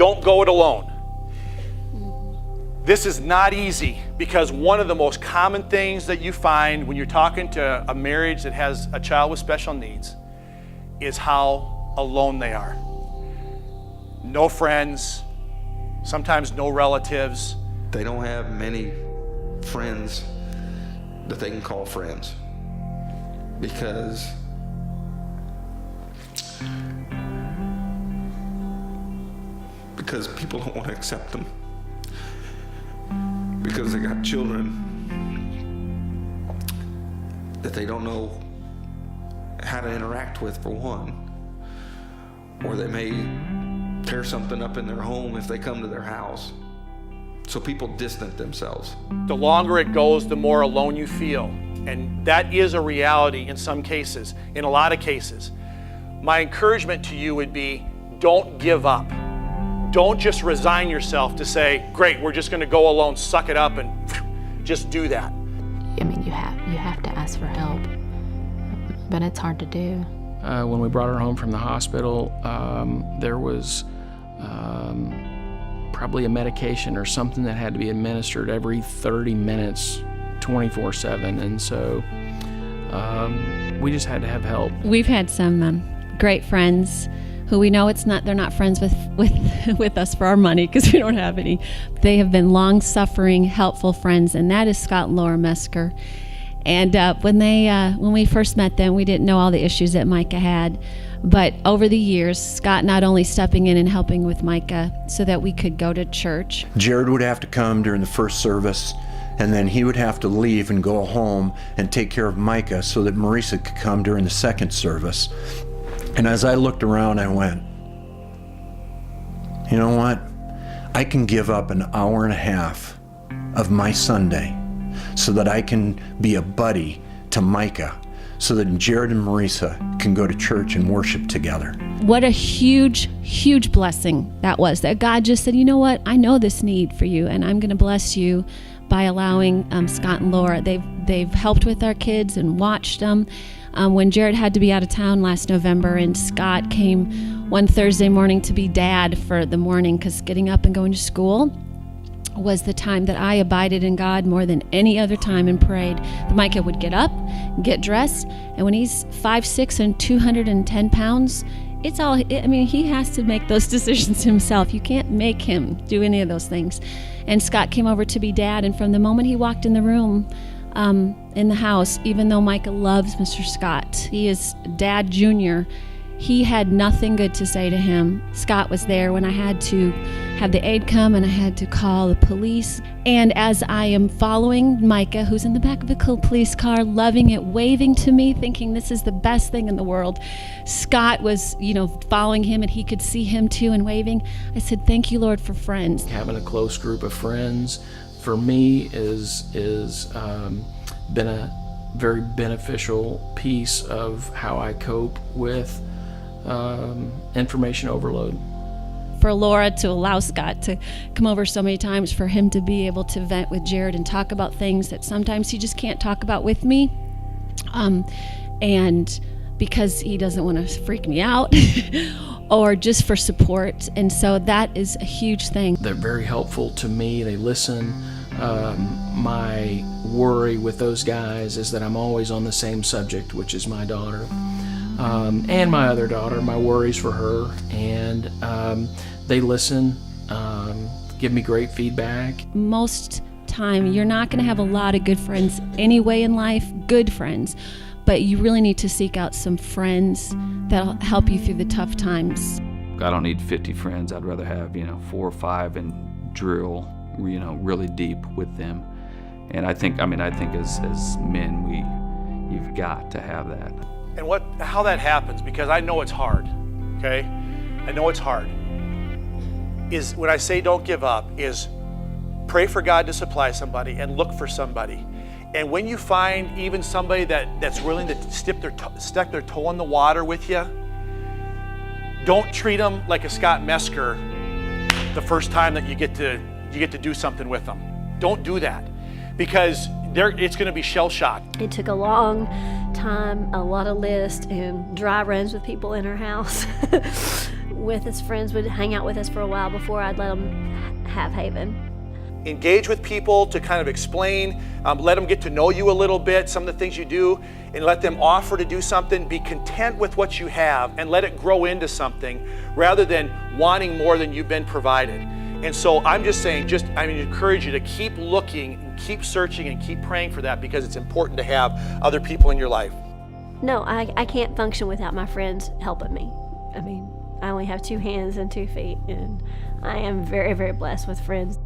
don't go it alone. This is not easy because one of the most common things that you find when you're talking to a marriage that has a child with special needs is how alone they are. No friends, sometimes no relatives. They don't have many friends that they can call friends because people don't want to accept them, because they got children that they don't know how to interact with, for one, or they may tear something up in their home if they come to their house. So people distance themselves. The longer it goes, the more alone you feel. And that is a reality in some cases, in a lot of cases. My encouragement to you would be, don't give up. Don't just resign yourself to say, great, we're just gonna go alone, suck it up and just do that. I mean, you have to ask for help, but it's hard to do. When we brought her home from the hospital, there was probably a medication or something that had to be administered every 30 minutes, 24/7, and so we just had to have help. We've had some great friends who we know they're not friends with us for our money because we don't have any. They have been long-suffering, helpful friends, and that is Scott and Laura Mesker. And when we first met them, we didn't know all the issues that Micah had. But over the years, Scott not only stepping in and helping with Micah so that we could go to church. Jared would have to come during the first service, and then he would have to leave and go home and take care of Micah so that Marisa could come during the second service. And as I looked around, I went, you know what? I can give up an hour and a half of my Sunday so that I can be a buddy to Micah, so that Jared and Marisa can go to church and worship together. What a huge, huge blessing that was, that God just said, you know what, I know this need for you, and I'm going to bless you by allowing Scott and Laura. They've helped with our kids and watched them. When Jared had to be out of town last November and Scott came one Thursday morning to be dad for the morning, because getting up and going to school was the time that I abided in God more than any other time and prayed that Micah would get up, get dressed, and when he's 5'6" and 210 pounds, he has to make those decisions himself. You can't make him do any of those things. And Scott came over to be dad, and from the moment he walked in the room, in the house, even though Micah loves Mr. Scott, he is Dad Jr., he had nothing good to say to him. Scott was there when I had to have the aide come and I had to call the police. And as I am following Micah, who's in the back of the police car, loving it, waving to me, thinking this is the best thing in the world, Scott was, following him, and he could see him too and waving. I said, thank you, Lord, for friends. Having a close group of friends for me is been a very beneficial piece of how I cope with information overload. For Laura to allow Scott to come over so many times, for him to be able to vent with Jared and talk about things that sometimes he just can't talk about with me, and because he doesn't want to freak me out or just for support. And so that is a huge thing. They're very helpful to me. They listen. My worry with those guys is that I'm always on the same subject, which is my daughter. And my other daughter, my worries for her. And they listen, give me great feedback. Most time, you're not going to have a lot of good friends anyway in life, good friends. But you really need to seek out some friends that'll help you through the tough times. I don't need 50 friends. I'd rather have, 4 or 5 and drill, really deep with them. And I think as men, you've got to have that. And how that happens, because I know it's hard, okay? I know it's hard. Is when I say don't give up, is pray for God to supply somebody and look for somebody. And when you find even somebody that's willing to stick their toe in the water with you, don't treat them like a Scott Mesker the first time that you get to do something with them. Don't do that, because it's going to be shell-shocked. It took a long time, a lot of lists, and dry runs with people in our house. with his friends, would hang out with us for a while before I'd let him have Haven. Engage with people to kind of explain, let them get to know you a little bit, some of the things you do, and let them offer to do something. Be content with what you have and let it grow into something rather than wanting more than you've been provided. And so I'm just saying, I encourage you to keep looking, and keep searching, and keep praying for that, because it's important to have other people in your life. No, I can't function without my friends helping me. I mean, I only have 2 hands and 2 feet, and I am very, very blessed with friends.